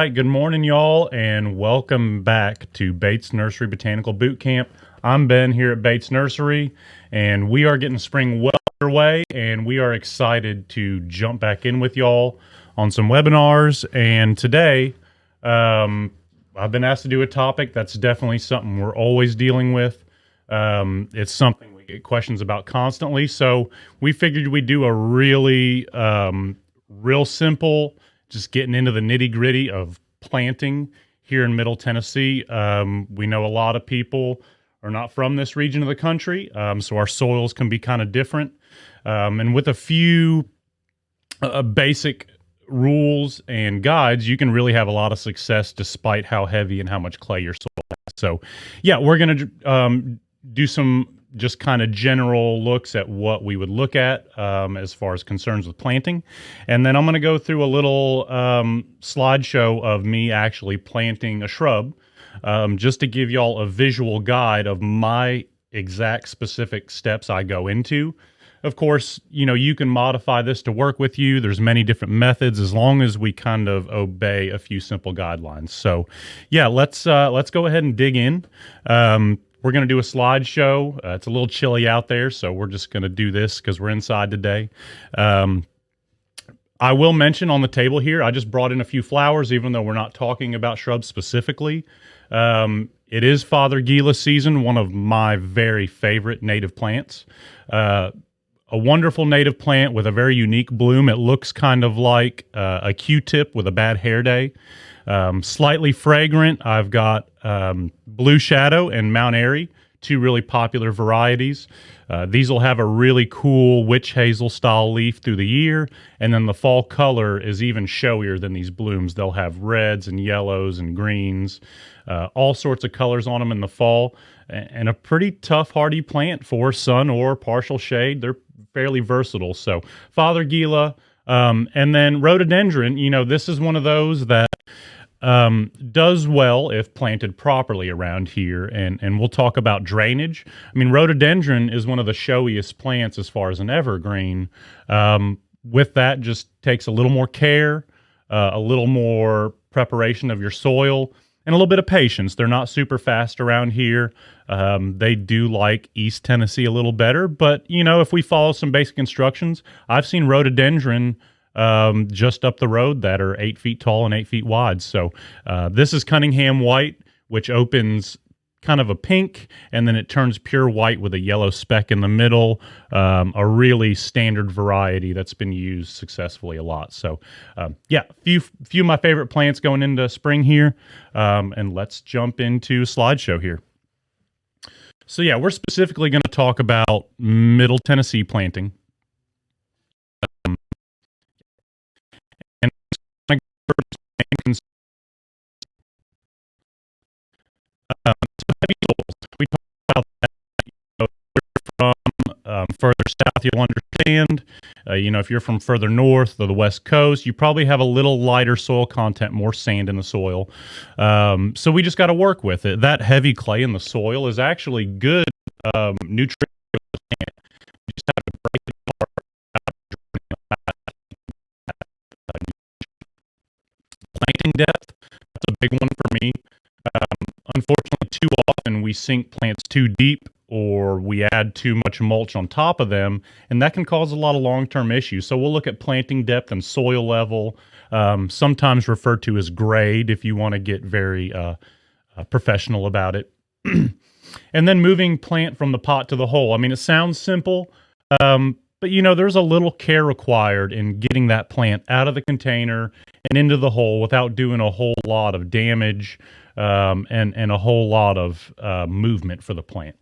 right, good morning, y'all, and welcome back to Bates Nursery Botanical Boot Camp. I'm Ben here at Bates Nursery, and we are getting spring well underway, and we are excited to jump back in with y'all on some webinars. And today, I've been asked to do a topic that's definitely something we're always dealing with. It's something we get questions about constantly, so we figured we'd do a really real simple, just getting into the nitty gritty of planting here in Middle Tennessee. We know a lot of people are not from this region of the country, so our soils can be kind of different. And with a few basic rules and guides, you can really have a lot of success despite how heavy and how much clay your soil has. So yeah, we're going to do some just kind of general looks at what we would look at as far as concerns with planting. And then I'm going to go through a little slideshow of me actually planting a shrub, just to give y'all a visual guide of my exact specific steps I go into. Of course, you know, you can modify this to work with you. There's many different methods as long as we kind of obey a few simple guidelines. So yeah, let's go ahead and dig in. We're going to do a slideshow. It's a little chilly out there, so we're just going to do this because we're inside today. I will mention on the table here, I just brought in a few flowers, even though we're not talking about shrubs specifically. It is Fothergilla season, one of my very favorite native plants. A wonderful native plant with a very unique bloom. It looks kind of like a Q-tip with a bad hair day. Slightly fragrant. I've got Blue Shadow and Mount Airy, two really popular varieties. These will have a really cool witch hazel style leaf through the year, and then the fall color is even showier than these blooms. They'll have reds and yellows and greens, all sorts of colors on them in the fall, and a pretty tough, hardy plant for sun or partial shade. They're fairly versatile. So Fothergilla, and then Rhododendron, you know, this is one of those that does well if planted properly around here, and we'll talk about drainage. I mean, Rhododendron is one of the showiest plants as far as an evergreen. With that, just takes a little more care, a little more preparation of your soil, and a little bit of patience. They're not super fast around here. They do like East Tennessee a little better, but you know, if we follow some basic instructions, I've seen Rhododendron just up the road that are 8 feet tall and 8 feet wide. So this is Cunningham White, which opens kind of a pink, and then it turns pure white with a yellow speck in the middle. A really standard variety that's been used successfully a lot. So yeah, few of my favorite plants going into spring here. And let's jump into a slideshow here. So yeah, we're specifically going to talk about Middle Tennessee planting. We talk about that. You know, if you're from further south, you'll understand. You know, if you're from further north or the west coast, you probably have a little lighter soil content, more sand in the soil. So we just got to work with it. That heavy clay in the soil is actually good nutrient for the plant. You just have to break it apart. Planting depth, that's a big one for me. Unfortunately, too often we sink plants too deep, or we add too much mulch on top of them, and that can cause a lot of long-term issues. So we'll look at planting depth and soil level, sometimes referred to as grade if you want to get very professional about it. And then moving plant from the pot to the hole. I mean, it sounds simple, but you know, there's a little care required in getting that plant out of the container and into the hole without doing a whole lot of damage and a whole lot of movement for the plant.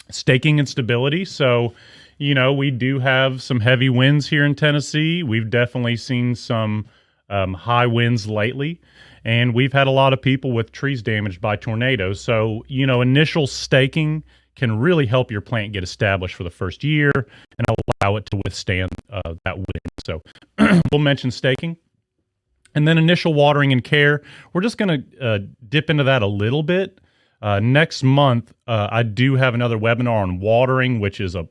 Staking and stability. So, you know, we do have some heavy winds here in Tennessee. We've definitely seen some high winds lately, and we've had a lot of people with trees damaged by tornadoes. So, you know, initial staking can really help your plant get established for the first year and allow it to withstand that wind. So we'll mention staking. And then initial watering and care. We're just going to dip into that a little bit. Next month, I do have another webinar on watering, which is a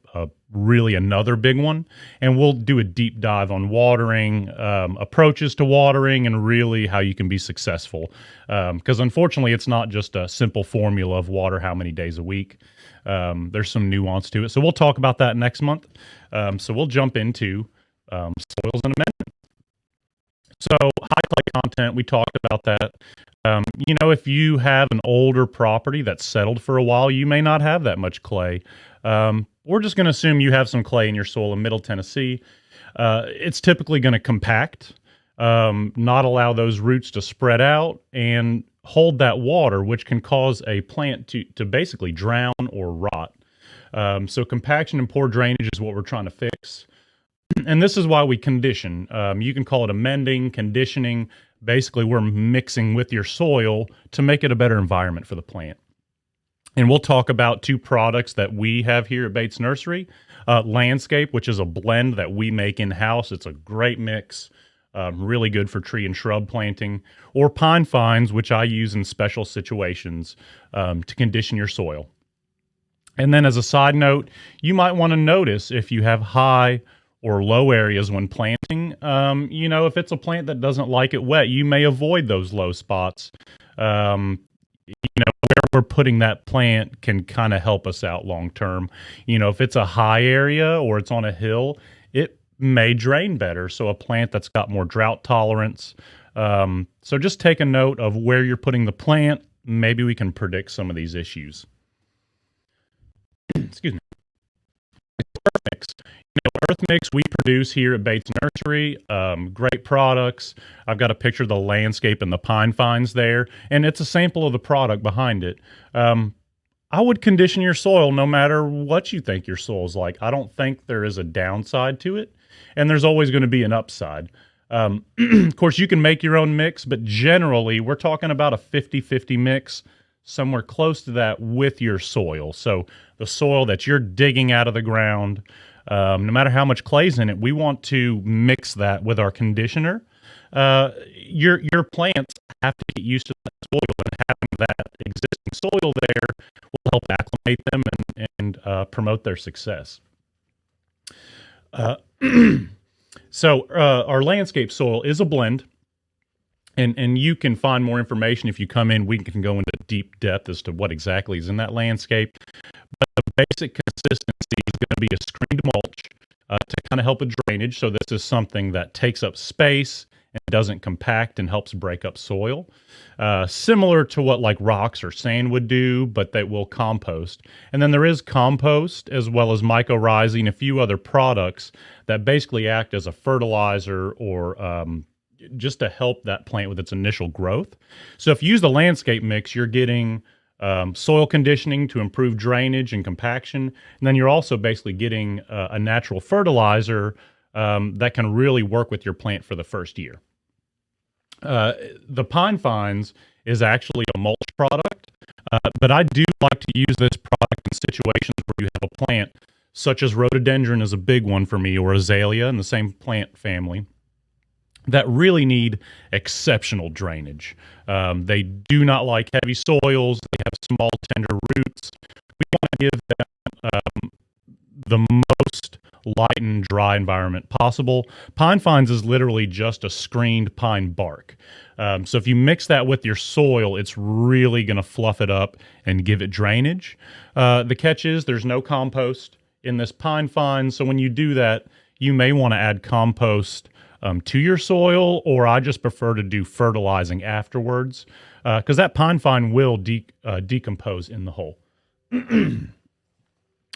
really another big one. And we'll do a deep dive on watering, approaches to watering, and really how you can be successful. Because unfortunately, it's not just a simple formula of water how many days a week. There's some nuance to it. So we'll talk about that next month. So we'll jump into soils and amendment. So high clay content, we talked about that. If you have an older property that's settled for a while, you may not have that much clay. We're just going to assume you have some clay in your soil in Middle Tennessee. It's typically going to compact, not allow those roots to spread out and hold that water, which can cause a plant to basically drown or rot. So compaction and poor drainage is what we're trying to fix. And this is why we condition. You can call it amending, conditioning. Basically, we're mixing with your soil to make it a better environment for the plant. And we'll talk about two products that we have here at Bates Nursery. Landscape, which is a blend that we make in-house. It's a great mix, really good for tree and shrub planting. Or Pine Fines, which I use in special situations to condition your soil. And then as a side note, you might want to notice if you have high or low areas when planting. If it's a plant that doesn't like it wet, you may avoid those low spots. Where we're putting that plant can kind of help us out long term. If it's a high area or it's on a hill, it may drain better. So a plant that's got more drought tolerance. So just take a note of where you're putting the plant. Maybe we can predict some of these issues. Excuse me. EarthMix. EarthMix we produce here at Bates Nursery. Great products. I've got a picture of the landscape and the pine fines there, and it's a sample of the product behind it. I would condition your soil no matter what you think your soil's like. I don't think there is a downside to it, and there's always going to be an upside. Of course, you can make your own mix, but generally we're talking about a 50-50 mix, somewhere close to that with your soil. So the soil that you're digging out of the ground, no matter how much clay's in it, we want to mix that with our conditioner. Your plants have to get used to that soil, and having that existing soil there will help acclimate them and promote their success. So our landscape soil is a blend, and you can find more information if you come in. We can go into deep depth as to what exactly is in that landscape. But the basic consistency is going to be a screened mulch to kind of help with drainage. So this is something that takes up space and doesn't compact and helps break up soil. Similar to what like rocks or sand would do, but they will compost. And then there is compost as well as mycorrhizae and a few other products that basically act as a fertilizer or just to help that plant with its initial growth. So if you use the landscape mix, you're getting soil conditioning to improve drainage and compaction. And then you're also basically getting a natural fertilizer that can really work with your plant for the first year. The Pine Fines is actually a mulch product, but I do like to use this product in situations where you have a plant, such as Rhododendron is a big one for me, or Azalea in the same plant family, that really need exceptional drainage. They do not like heavy soils. They have small, tender roots. We want to give them the most light and dry environment possible. Pine Fines is literally just a screened pine bark. So if you mix that with your soil, it's really going to fluff it up and give it drainage. The catch is there's no compost in this Pine Fine. So when you do that, you may want to add compost to your soil, or I just prefer to do fertilizing afterwards because that Pine Fine will decompose in the hole.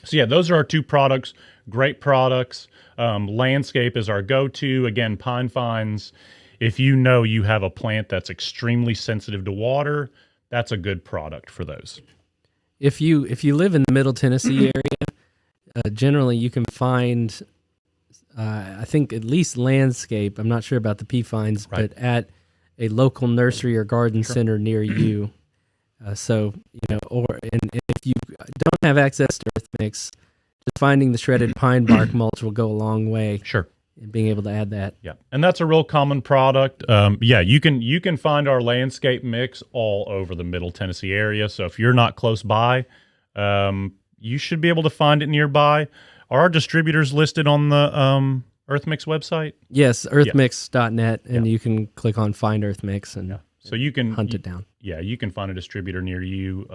So yeah, those are our two products. Great products. Landscape is our go-to. Again, Pine Fines. If you know you have a plant that's extremely sensitive to water, that's a good product for those. If you live in the Middle Tennessee area, generally you can find, I think at least landscape. I'm not sure about the pea fines, right, but at a local nursery or garden center near you. So and if you don't have access to EarthMix, just finding the shredded pine bark mulch will go a long way. Sure. In being able to add that. Yeah, and that's a real common product. You can find our landscape mix all over the Middle Tennessee area. So if you're not close by, you should be able to find it nearby. Are our distributors listed on the EarthMix website? Yes, earthmix.net, and Yeah. you can click on Find EarthMix and So you can hunt it down. Yeah, you can find a distributor near you.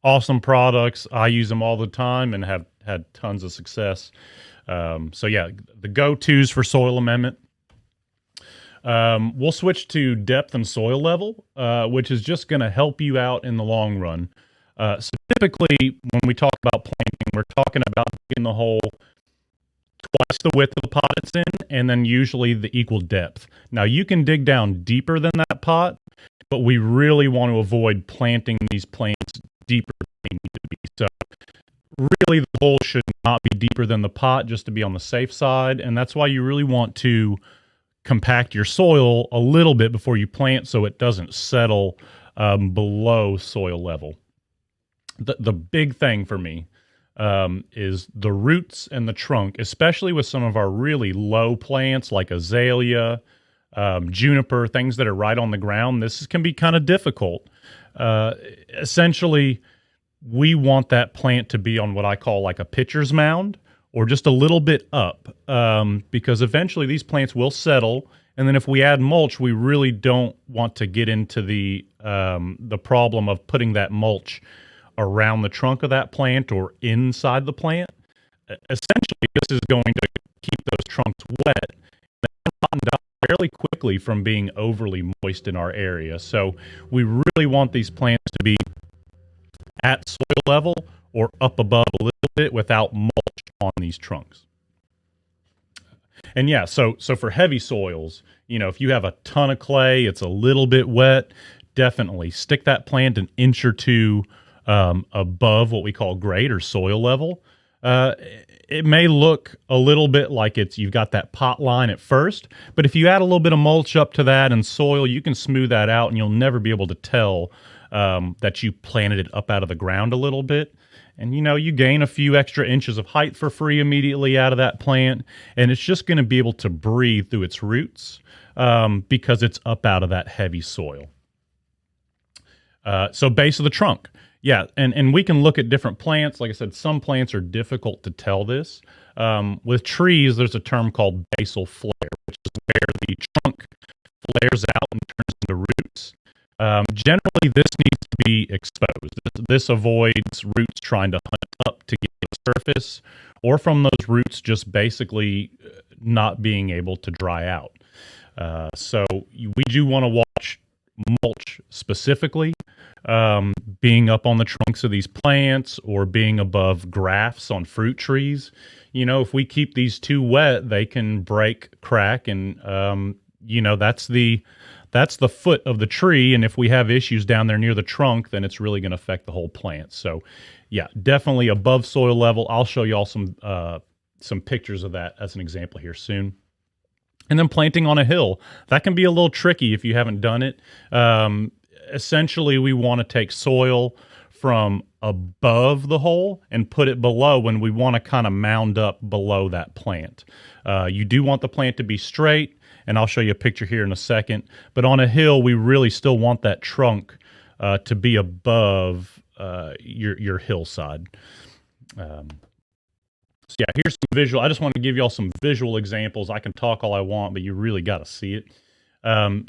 Awesome products. I use them all the time and have had tons of success. So yeah, the go-tos for soil amendment. We'll switch to depth and soil level, which is just going to help you out in the long run. So typically, when we talk about planting, we're talking about digging the hole twice the width of the pot it's in, and then usually the equal depth. Now, you can dig down deeper than that pot, but we really want to avoid planting these plants deeper than they need to be. So really, the hole should not be deeper than the pot, just to be on the safe side, and that's why you really want to compact your soil a little bit before you plant so it doesn't settle below soil level. The big thing for me is the roots and the trunk, especially with some of our really low plants like azalea, juniper, things that are right on the ground. This can be kind of difficult. Essentially, we want that plant to be on what I call like a pitcher's mound or just a little bit up, because eventually these plants will settle. And then if we add mulch, we really don't want to get into the problem of putting that mulch around the trunk of that plant or inside the plant. Essentially, this is going to keep those trunks wet and die fairly quickly from being overly moist in our area. So we really want these plants to be at soil level or up above a little bit without mulch on these trunks. And yeah, so for heavy soils, if you have a ton of clay, it's a little bit wet, definitely stick that plant an inch or two above what we call grade or soil level. It may look a little bit like you've got that pot line at first, but if you add a little bit of mulch up to that and soil, you can smooth that out and you'll never be able to tell that you planted it up out of the ground a little bit. And you gain a few extra inches of height for free immediately out of that plant, and it's just going to be able to breathe through its roots because it's up out of that heavy soil. So base of the trunk. Yeah, and we can look at different plants. Like I said, some plants are difficult to tell this. With trees, there's a term called basal flare, which is where the trunk flares out and turns into roots. Generally, this needs to be exposed. This avoids roots trying to hunt up to get to the surface, or from those roots just basically not being able to dry out. So we do want to watch mulch specifically, being up on the trunks of these plants or being above grafts on fruit trees. If we keep these too wet, they can break, crack, and that's the foot of the tree, and if we have issues down there near the trunk, then it's really going to affect the whole plant. So, yeah, definitely above soil level. I'll show you all some pictures of that as an example here soon. And then planting on a hill. That can be a little tricky if you haven't done it. Essentially, we want to take soil from above the hole and put it below when we want to kind of mound up below that plant. You do want the plant to be straight, and I'll show you a picture here in a second. But on a hill, we really still want that trunk to be above your hillside. So yeah, here's some visual. I just want to give you all some visual examples. I can talk all I want, but you really got to see it.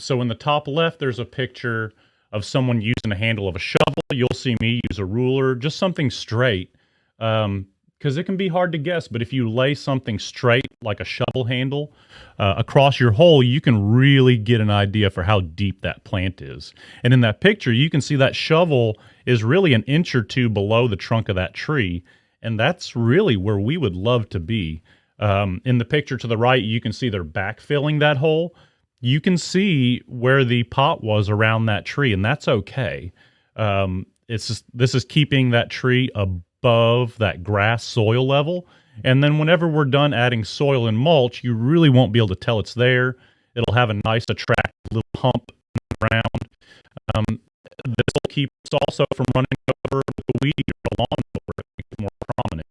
So in the top left, there's a picture of someone using a handle of a shovel. You'll see me use a ruler, just something straight. Because it can be hard to guess, but if you lay something straight, like a shovel handle, across your hole, you can really get an idea for how deep that plant is. And in that picture, you can see that shovel is really an inch or two below the trunk of that tree, and that's really where we would love to be. In the picture to the right, you can see they're backfilling that hole. You can see where the pot was around that tree, and that's okay. This is keeping that tree above that grass soil level. And then whenever we're done adding soil and mulch, you really won't be able to tell it's there. It'll have a nice, attractive little hump in the ground. This will keep us also from running over the weed or the lawnmower, make it more prominent.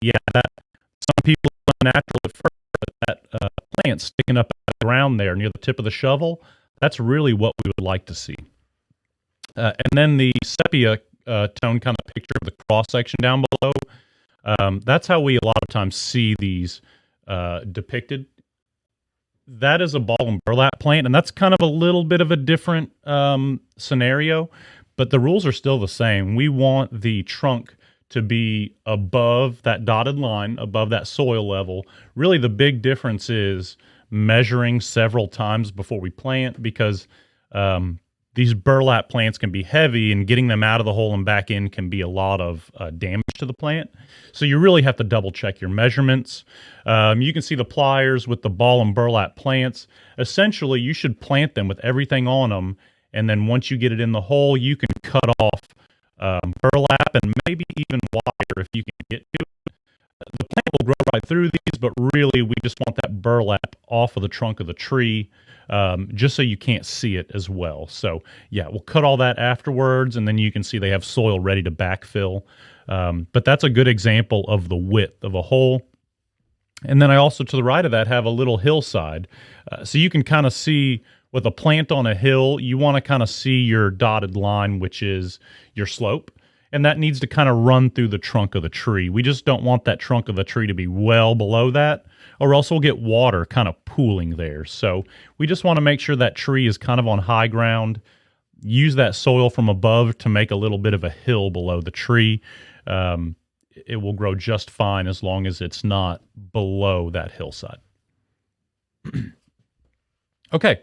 Yeah, some people are natural at first, but that plant sticking up out of the ground there near the tip of the shovel, that's really what we would like to see. And then the sepia tone kind of picture of the cross section down below. That's how we a lot of times see these depicted. That is a ball and burlap plant, and that's kind of a little bit of a different scenario, but the rules are still the same. We want the trunk to be above that dotted line, above that soil level. Really, the big difference is measuring several times before we plant, because these burlap plants can be heavy, and getting them out of the hole and back in can be a lot of damage to the plant. So you really have to double check your measurements. You can see the pliers with the ball and burlap plants. Essentially, you should plant them with everything on them, and then once you get it in the hole, you can cut off burlap and maybe even wire if you can get to it. The plant will grow right through these, but really we just want that burlap off of the trunk of the tree, just so you can't see it as well. So yeah, we'll cut all that afterwards, and then you can see they have soil ready to backfill. But that's a good example of the width of a hole. And then I also, to the right of that, have a little hillside. So you can kind of see with a plant on a hill, you want to kind of see your dotted line, which is your slope. And that needs to kind of run through the trunk of the tree. We just don't want that trunk of the tree to be well below that, or else we'll get water kind of pooling there. So we just want to make sure that tree is kind of on high ground. Use that soil from above to make a little bit of a hill below the tree. It will grow just fine as long as it's not below that hillside. Okay,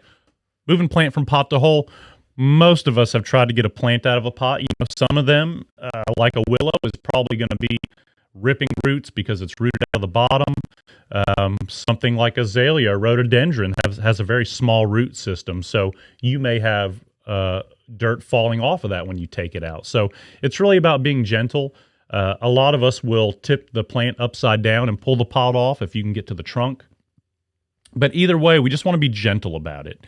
moving plant from pot to hole. Most of us have tried to get a plant out of a pot. You know, some of them, like a willow, is probably going to be ripping roots because it's rooted out of the bottom. Something like azalea or rhododendron has a very small root system, so you may have dirt falling off of that when you take it out. So it's really about being gentle. A lot of us will tip the plant upside down and pull the pot off if you can get to the trunk. But either way, we just want to be gentle about it.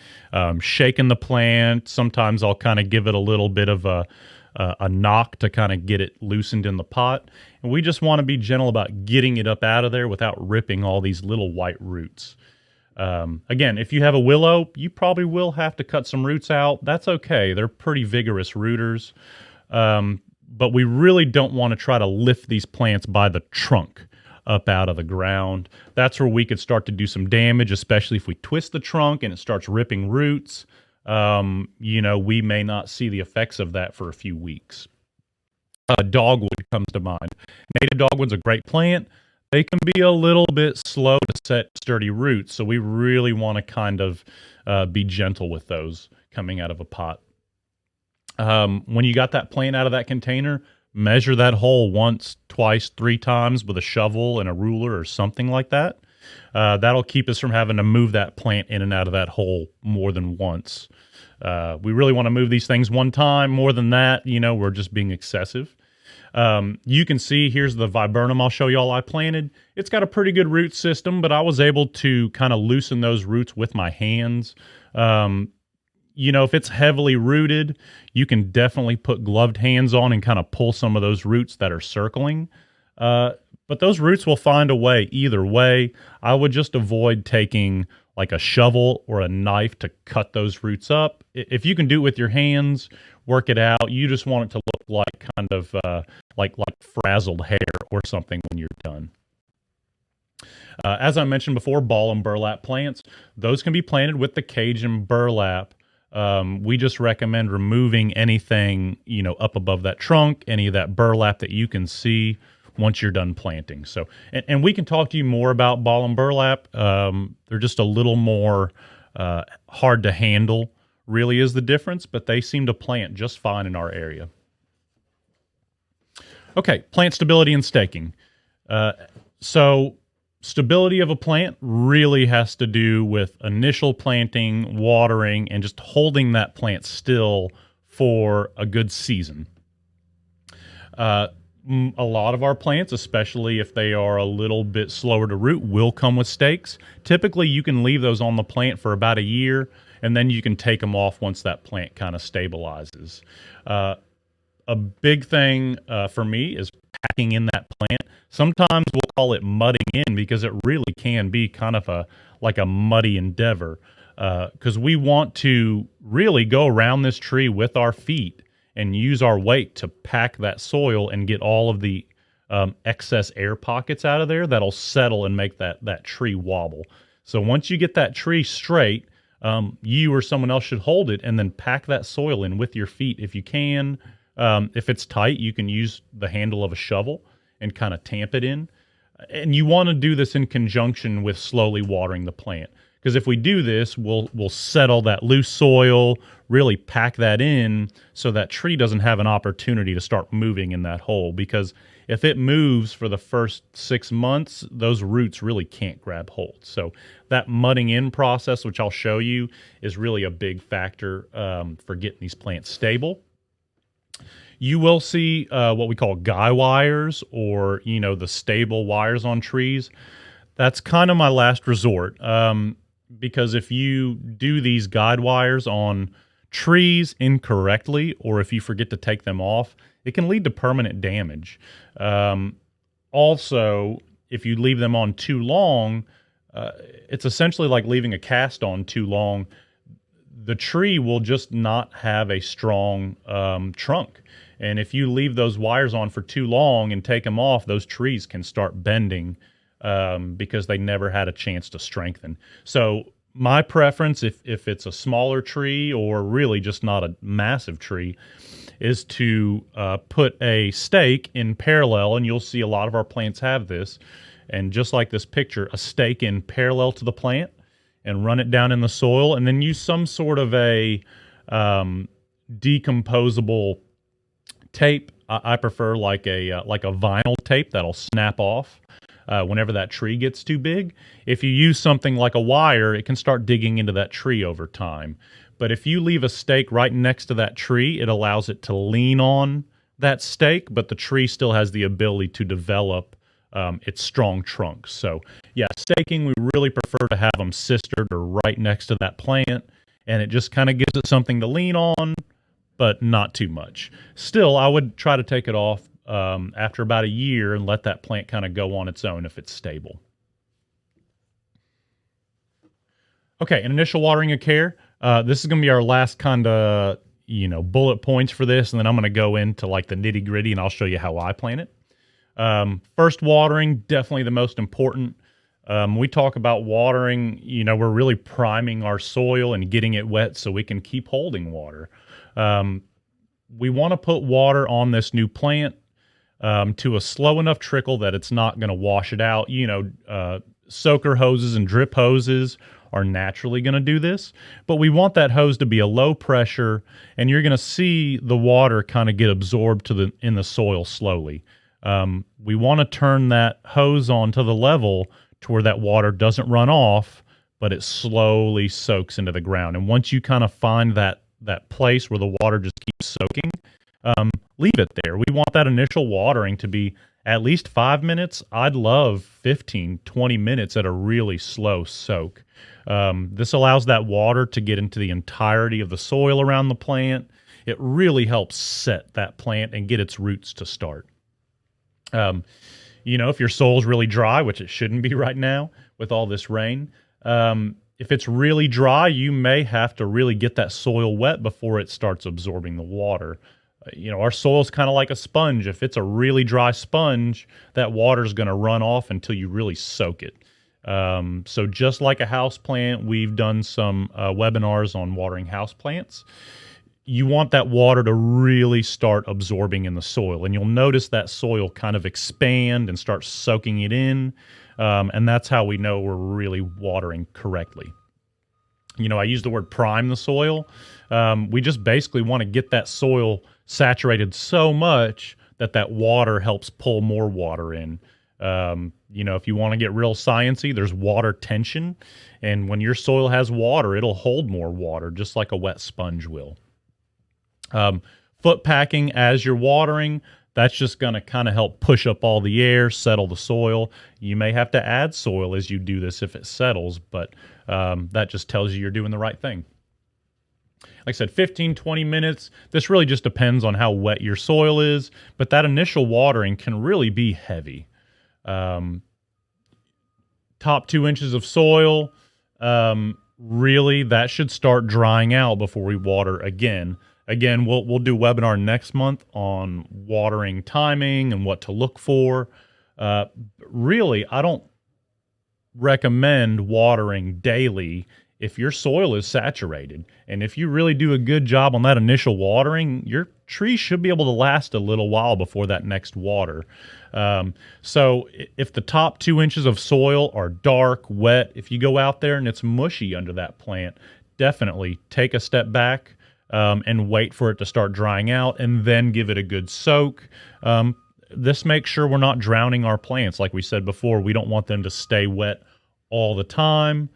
Shaking the plant. Sometimes I'll kind of give it a little bit of a knock to kind of get it loosened in the pot. And we just want to be gentle about getting it up out of there without ripping all these little white roots. Again, if you have a willow, you probably will have to cut some roots out. That's okay. They're pretty vigorous rooters. But we really don't want to try to lift these plants by the trunk up out of the ground. That's where we could start to do some damage, especially if we twist the trunk and it starts ripping roots. We may not see the effects of that for a few weeks. Dogwood comes to mind. Native dogwood's a great plant. They can be a little bit slow to set sturdy roots, so we really want to kind of be gentle with those coming out of a pot. When you got that plant out of that container, measure that hole once, twice, 3 times with a shovel and a ruler or something like that. That'll keep us from having to move that plant in and out of that hole more than once. We really want to move these things one time. More than that, we're just being excessive. You can see, here's the viburnum I'll show y'all I planted. It's got a pretty good root system, but I was able to kind of loosen those roots with my hands. If it's heavily rooted, you can definitely put gloved hands on and kind of pull some of those roots that are circling. But those roots will find a way either way. I would just avoid taking like a shovel or a knife to cut those roots up. If you can do it with your hands, work it out. You just want it to look like kind of like frazzled hair or something when you're done. As I mentioned before, ball and burlap plants, those can be planted with the cage and burlap. We just recommend removing anything, up above that trunk, any of that burlap that you can see once you're done planting. So, and we can talk to you more about ball and burlap. They're just a little more hard to handle, really is the difference, but they seem to plant just fine in our area. Okay, plant stability and staking. So stability of a plant really has to do with initial planting, watering, and just holding that plant still for a good season. A lot of our plants, especially if they are a little bit slower to root, will come with stakes. Typically, you can leave those on the plant for about a year, and then you can take them off once that plant kind of stabilizes. A big thing for me is packing in that plant. Sometimes we'll call it mudding in because it really can be kind of like a muddy endeavor, because we want to really go around this tree with our feet and use our weight to pack that soil and get all of the excess air pockets out of there that'll settle and make that tree wobble. So once you get that tree straight, you or someone else should hold it and then pack that soil in with your feet if you can. If it's tight, you can use the handle of a shovel and kind of tamp it in. And you want to do this in conjunction with slowly watering the plant. Because if we do this, we'll settle that loose soil, really pack that in so that tree doesn't have an opportunity to start moving in that hole. Because if it moves for the first 6 months, those roots really can't grab hold. So that mudding in process, which I'll show you, is really a big factor for getting these plants stable. You will see what we call guy wires, or, the stable wires on trees. That's kind of my last resort, because if you do these guide wires on trees incorrectly, or if you forget to take them off, it can lead to permanent damage. Also, if you leave them on too long, it's essentially like leaving a cast on too long. The tree will just not have a strong trunk. And if you leave those wires on for too long and take them off, those trees can start bending because they never had a chance to strengthen. So my preference, if it's a smaller tree or really just not a massive tree, is to put a stake in parallel, and you'll see a lot of our plants have this, and just like this picture, a stake in parallel to the plant, and run it down in the soil, and then use some sort of a decomposable tape. I prefer like a vinyl tape that'll snap off whenever that tree gets too big. If you use something like a wire, it can start digging into that tree over time. But if you leave a stake right next to that tree, it allows it to lean on that stake, but the tree still has the ability to develop its strong trunk. So yeah, staking, we really prefer to have them sistered or right next to that plant, and it just kind of gives it something to lean on, but not too much. Still, I would try to take it off after about a year and let that plant kind of go on its own if it's stable. Okay, and initial watering of care. This is going to be our last kind of, bullet points for this, and then I'm going to go into like the nitty gritty and I'll show you how I plant it. First watering, definitely the most important. We talk about watering, we're really priming our soil and getting it wet so we can keep holding water. We want to put water on this new plant to a slow enough trickle that it's not going to wash it out. Soaker hoses and drip hoses are naturally going to do this, but we want that hose to be a low pressure, and you're going to see the water kind of get absorbed in the soil slowly. We want to turn that hose on to the level to where that water doesn't run off, but it slowly soaks into the ground. And once you kind of find that place where the water just keeps soaking, leave it there. We want that initial watering to be at least 5 minutes. I'd love 15, 20 minutes at a really slow soak. This allows that water to get into the entirety of the soil around the plant. It really helps set that plant and get its roots to start. If your soil's really dry, which it shouldn't be right now with all this rain, if it's really dry, you may have to really get that soil wet before it starts absorbing the water. Our soil's kind of like a sponge. If it's a really dry sponge, that water's going to run off until you really soak it. So just like a house plant, we've done some webinars on watering house plants. You want that water to really start absorbing in the soil, and you'll notice that soil kind of expand and start soaking it in, and that's how we know we're really watering correctly. I use the word prime the soil. We just basically want to get that soil saturated so much that water helps pull more water in. If you want to get real sciencey, there's water tension, and when your soil has water, it'll hold more water, just like a wet sponge will. Foot packing as you're watering, that's just going to kind of help push up all the air, settle the soil. You may have to add soil as you do this if it settles, but that just tells you you're doing the right thing. Like I said, 15, 20 minutes. This really just depends on how wet your soil is, but that initial watering can really be heavy. Top 2 inches of soil, really that should start drying out before we water again. Again, we'll do a webinar next month on watering timing and what to look for. Really, I don't recommend watering daily if your soil is saturated. And if you really do a good job on that initial watering, your tree should be able to last a little while before that next water. So if the top 2 inches of soil are dark, wet, if you go out there and it's mushy under that plant, definitely take a step back and wait for it to start drying out and then give it a good soak. This makes sure we're not drowning our plants. Like we said before, we don't want them to stay wet all the time.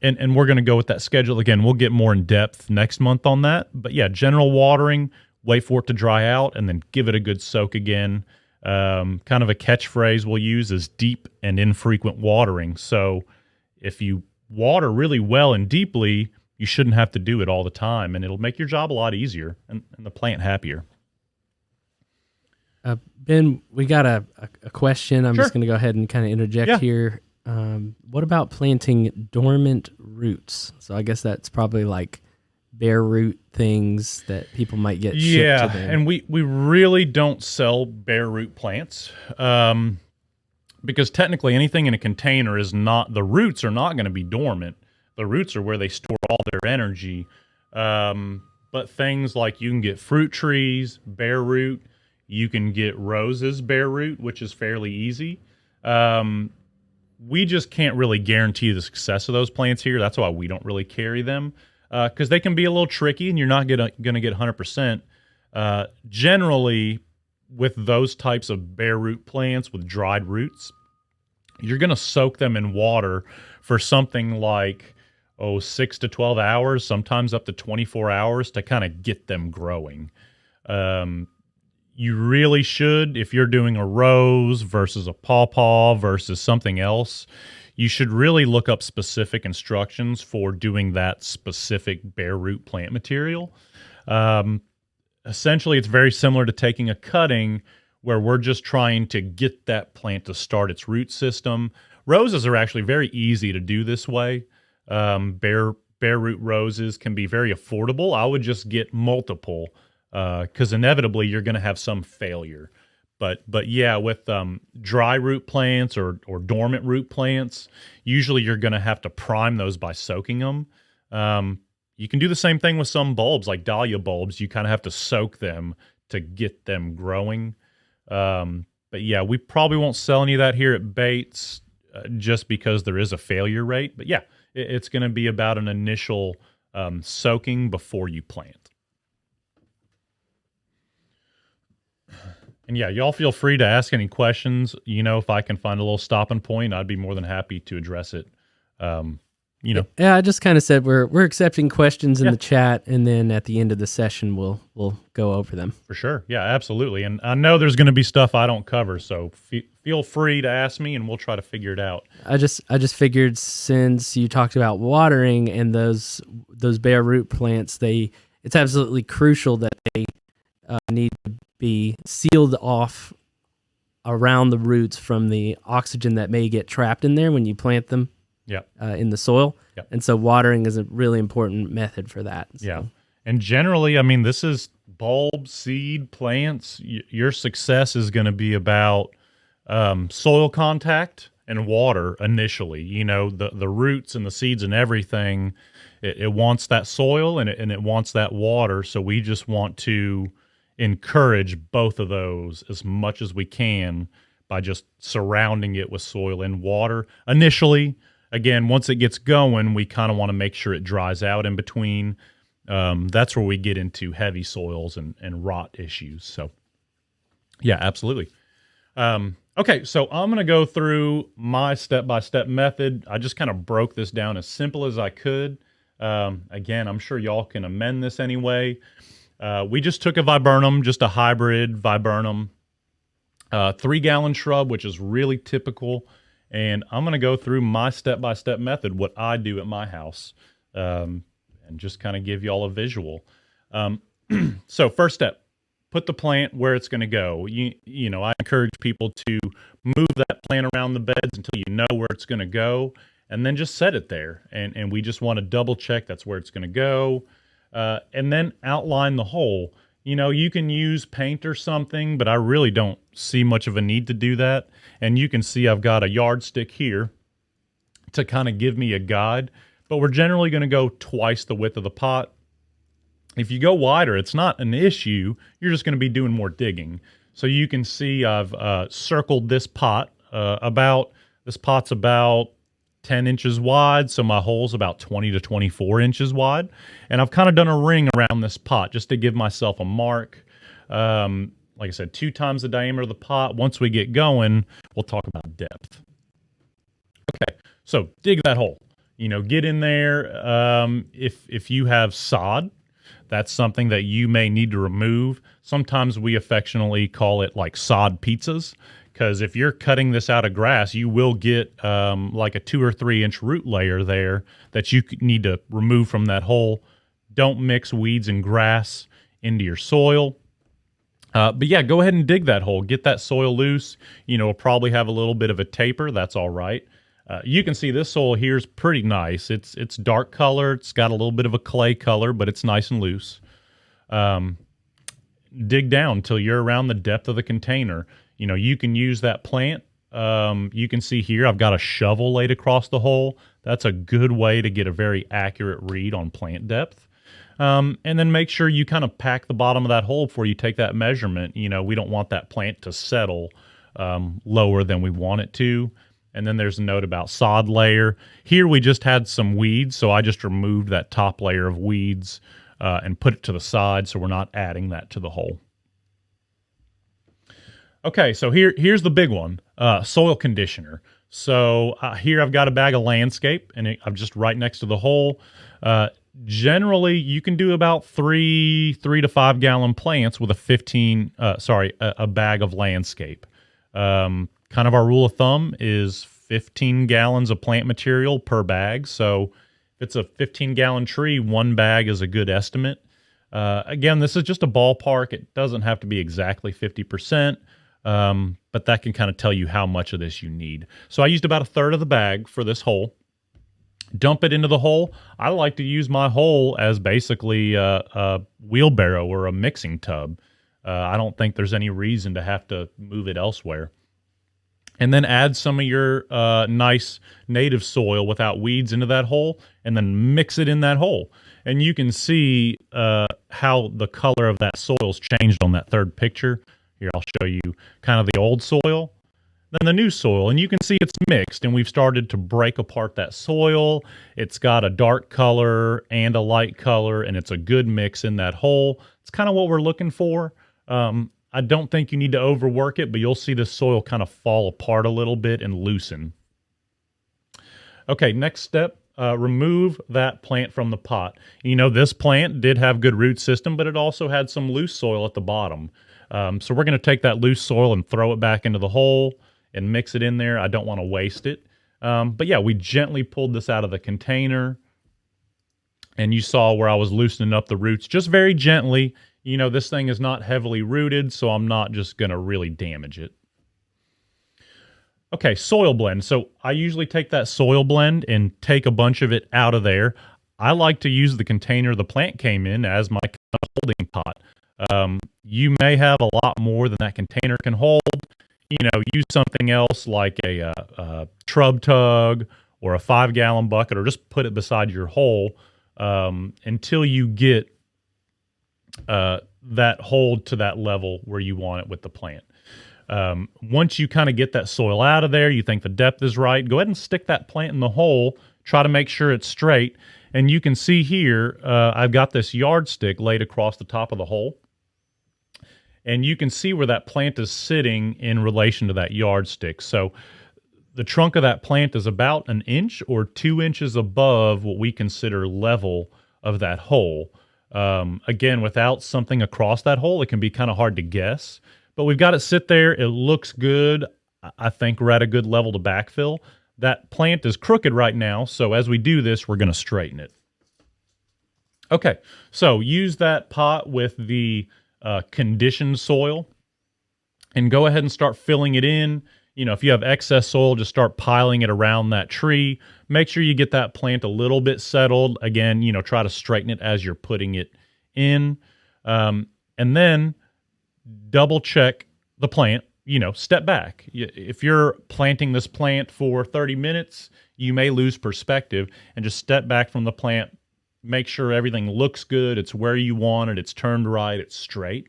And we're going to go with that schedule. Again, we'll get more in depth next month on that. But yeah, general watering, wait for it to dry out, and then give it a good soak again. Kind of a catchphrase we'll use is deep and infrequent watering. So if you water really well and deeply, you shouldn't have to do it all the time, and it'll make your job a lot easier and the plant happier. Ben, we got a question. I'm Sure. just going to go ahead and kind of interject here. What about planting dormant roots? So I guess that's probably like bare root things that people might get shipped to them. And we really don't sell bare root plants because technically anything in a container is not, the roots are not going to be dormant. The roots are where they store all their energy. But things like you can get fruit trees, bare root. You can get roses bare root, which is fairly easy. We just can't really guarantee the success of those plants here. That's why we don't really carry them, because they can be a little tricky and you're not going to get 100%. Generally, with those types of bare root plants with dried roots, you're going to soak them in water for something like 6 to 12 hours, sometimes up to 24 hours to kind of get them growing. You really should, if you're doing a rose versus a pawpaw versus something else, you should really look up specific instructions for doing that specific bare root plant material. Essentially, it's very similar to taking a cutting where we're just trying to get that plant to start its root system. Roses are actually very easy to do this way. Bare root roses can be very affordable. I would just get multiple, because inevitably you're going to have some failure. But yeah, with dry root plants or dormant root plants, usually you're going to have to prime those by soaking them. You can do the same thing with some bulbs, like dahlia bulbs. You kind of have to soak them to get them growing. But yeah, we probably won't sell any of that here at Bates just because there is a failure rate. But yeah, it's going to be about an initial soaking before you plant. And yeah, y'all feel free to ask any questions. If I can find a little stopping point, I'd be more than happy to address it. Yeah, I just kind of said we're accepting questions in the chat, and then at the end of the session, we'll go over them. For sure. Yeah, absolutely. And I know there's going to be stuff I don't cover, so feel free to ask me, and we'll try to figure it out. I just figured since you talked about watering and those bare root plants, it's absolutely crucial that they need to be sealed off around the roots from the oxygen that may get trapped in there when you plant them. In the soil. Yep. And so watering is a really important method for that. So. Yeah. And generally, this is bulb, seed, plants. Your success is going to be about soil contact and water initially. The roots and the seeds and everything, it wants that soil and it wants that water. So we just want to encourage both of those as much as we can by just surrounding it with soil and water initially. Again, once it gets going, we kind of want to make sure it dries out in between. That's where we get into heavy soils and rot issues. So, yeah, absolutely. Okay, so I'm going to go through my step-by-step method. I just kind of broke this down as simple as I could. Again, I'm sure y'all can amend this anyway. We just took a viburnum, just a hybrid viburnum, 3-gallon shrub, which is really typical. And I'm going to go through my step-by-step method, what I do at my house, and just kind of give you all a visual. So first step, put the plant where it's going to go. I encourage people to move that plant around the beds until you know where it's going to go, and then just set it there. And we just want to double check that's where it's going to go. and then outline the hole. You know, you can use paint or something, but I really don't see much of a need to do that. And you can see I've got a yardstick here to kind of give me a guide, but we're generally going to go twice the width of the pot. If you go wider, it's not an issue. You're just going to be doing more digging. So you can see I've circled this pot this pot's about 10 inches wide, so my hole's about 20 to 24 inches wide. And I've kind of done a ring around this pot just to give myself a mark. Like I said, 2 times the diameter of the pot. Once we get going, we'll talk about depth. Okay, so dig that hole. You know, get in there. If you have sod, that's something that you may need to remove. Sometimes we affectionately call it like sod pizzas, because if you're cutting this out of grass, you will get like a 2 or 3 inch root layer there that you need to remove from that hole. Don't mix weeds and grass into your soil. But yeah, go ahead and dig that hole. Get that soil loose. You know, it'll probably have a little bit of a taper. That's all right. You can see this soil here is pretty nice. It's dark color. It's got a little bit of a clay color, but it's nice and loose. Dig down until you're around the depth of the container. You know, you can use that plant. You can see here I've got a shovel laid across the hole. That's a good way to get a very accurate read on plant depth. And then make sure you kind of pack the bottom of that hole before you take that measurement. You know, we don't want that plant to settle lower than we want it to. And then there's a note about sod layer. Here we just had some weeds, so I just removed that top layer of weeds and put it to the side so we're not adding that to the hole. Okay, so here's the big one, soil conditioner. So here I've got a bag of landscape, and I'm just right next to the hole. Generally, you can do about 3 to 5 gallon plants with a bag of landscape. Kind of our rule of thumb is 15 gallons of plant material per bag. So if it's a 15-gallon tree, 1 bag is a good estimate. Again, this is just a ballpark. It doesn't have to be exactly 50%, but that can kind of tell you how much of this you need. So I used about 1/3 of the bag for this hole. Dump it into the hole. I like to use my hole as basically a wheelbarrow or a mixing tub. I don't think there's any reason to have to move it elsewhere. And then add some of your nice native soil without weeds into that hole, and then mix it in that hole. And you can see how the color of that soil's changed on that third picture. Here, I'll show you kind of the old soil, then the new soil. And you can see it's mixed, and we've started to break apart that soil. It's got a dark color and a light color, and it's a good mix in that hole. It's kind of what we're looking for. I don't think you need to overwork it, but you'll see the soil kind of fall apart a little bit and loosen. Okay, next step, remove that plant from the pot. You know, this plant did have good root system, but it also had some loose soil at the bottom. So we're going to take that loose soil and throw it back into the hole and mix it in there. I don't want to waste it. But yeah, we gently pulled this out of the container, and you saw where I was loosening up the roots just very gently. You know, this thing is not heavily rooted, so I'm not just going to really damage it. Okay, soil blend. So I usually take that soil blend and take a bunch of it out of there. I like to use the container the plant came in as my holding pot. You may have a lot more than that container can hold. You know, use something else like a shrub tug or a 5-gallon bucket, or just put it beside your hole until you get that hold to that level where you want it with the plant. Once you kind of get that soil out of there, you think the depth is right, go ahead and stick that plant in the hole. Try to make sure it's straight. And you can see here, I've got this yardstick laid across the top of the hole. And you can see where that plant is sitting in relation to that yardstick. So the trunk of that plant is about 1 inch or 2 inches above what we consider level of that hole. Again, without something across that hole, it can be kind of hard to guess. But we've got it sit there. It looks good. I think we're at a good level to backfill. That plant is crooked right now, so as we do this, we're going to straighten it. Okay, so use that pot with the conditioned soil and go ahead and start filling it in. if you have excess soil, just start piling it around that tree. Make sure you get that plant a little bit settled. Again, try to straighten it as you're putting it in. And then double check the plant, step back. If you're planting this plant for 30 minutes, you may lose perspective, and just step back from the plant. Make sure everything looks good. It's where you want it. It's turned right. It's straight.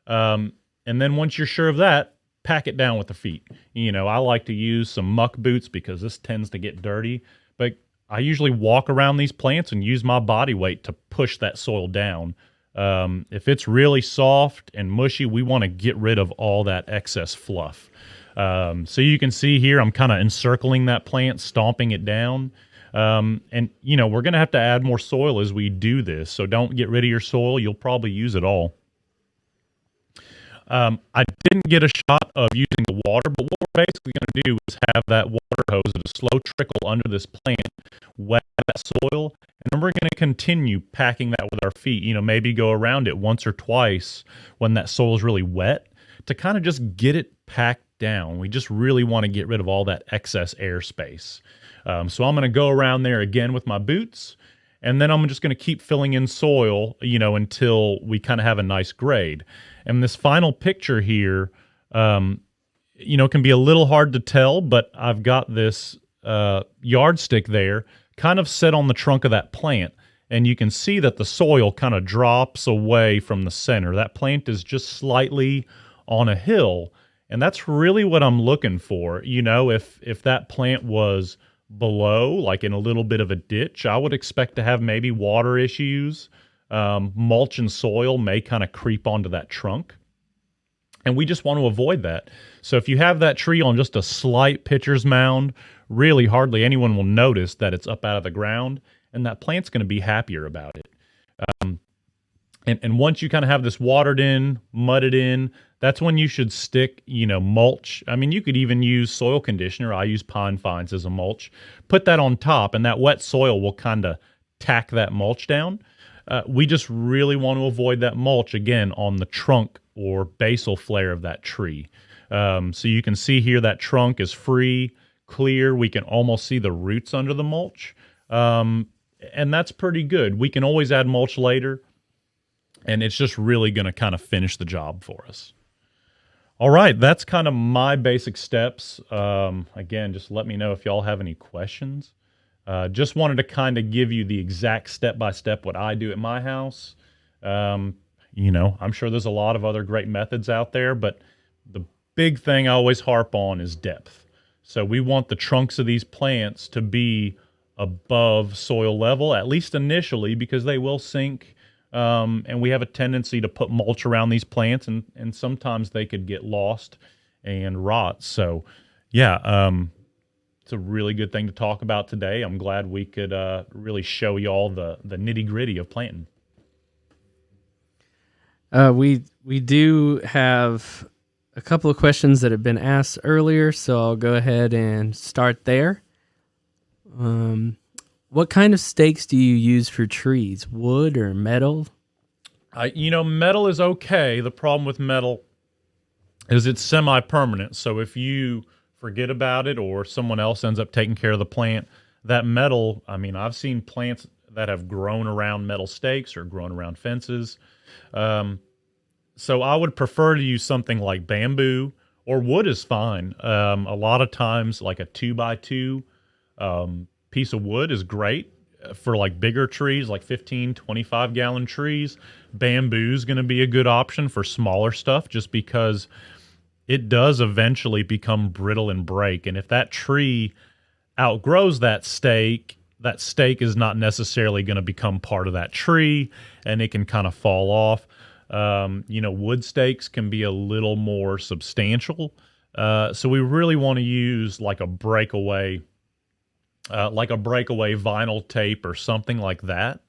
And then once you're sure of that, pack it down with the feet. I like to use some muck boots because this tends to get dirty, but I usually walk around these plants and use my body weight to push that soil down. If it's really soft and mushy, we want to get rid of all that excess fluff. So you can see here, I'm kind of encircling that plant, stomping it down. And we're going to have to add more soil as we do this. So don't get rid of your soil. You'll probably use it all. I didn't get a shot of using the water, but what we're basically going to do is have that water hose at a slow trickle under this plant, wet that soil, and then we're going to continue packing that with our feet. Maybe go around it once or twice when that soil is really wet to kind of just get it packed down. We just really want to get rid of all that excess airspace. So I'm going to go around there again with my boots, and then I'm just going to keep filling in soil, until we kind of have a nice grade. And this final picture here, can be a little hard to tell, but I've got this yardstick there kind of set on the trunk of that plant. And you can see that the soil kind of drops away from the center. That plant is just slightly on a hill. And that's really what I'm looking for. If that plant was below, like in a little bit of a ditch, I would expect to have maybe water issues. Mulch and soil may kind of creep onto that trunk. And we just want to avoid that. So if you have that tree on just a slight pitcher's mound, really hardly anyone will notice that it's up out of the ground, and that plant's going to be happier about it. And once you kind of have this watered in, mudded in, that's when you should stick, mulch. I mean, you could even use soil conditioner. I use pine fines as a mulch. Put that on top, and that wet soil will kind of tack that mulch down. We just really want to avoid that mulch, again, on the trunk or basal flare of that tree. So you can see here that trunk is free, clear. We can almost see the roots under the mulch. And that's pretty good. We can always add mulch later, and it's just really going to kind of finish the job for us. All right, that's kind of my basic steps. Again, just let me know if y'all have any questions. Just wanted to kind of give you the exact step-by-step what I do at my house. I'm sure there's a lot of other great methods out there, but the big thing I always harp on is depth. So we want the trunks of these plants to be above soil level, at least initially, because they will sink. And we have a tendency to put mulch around these plants, and sometimes they could get lost and rot. So, yeah, it's a really good thing to talk about today. I'm glad we could really show y'all the nitty-gritty of planting. We do have a couple of questions that have been asked earlier, so I'll go ahead and start there. What kind of stakes do you use for trees? Wood or metal? Metal is okay. The problem with metal is it's semi-permanent. So if you forget about it or someone else ends up taking care of the plant, that metal, I've seen plants that have grown around metal stakes or grown around fences. So I would prefer to use something like bamboo, or wood is fine. A lot of times like a 2x2 piece of wood is great for like bigger trees, like 15, 25 gallon trees. Bamboo is going to be a good option for smaller stuff just because it does eventually become brittle and break. And if that tree outgrows that stake is not necessarily going to become part of that tree, and it can kind of fall off. Wood stakes can be a little more substantial. So we really want to use like a breakaway vinyl tape or something like that,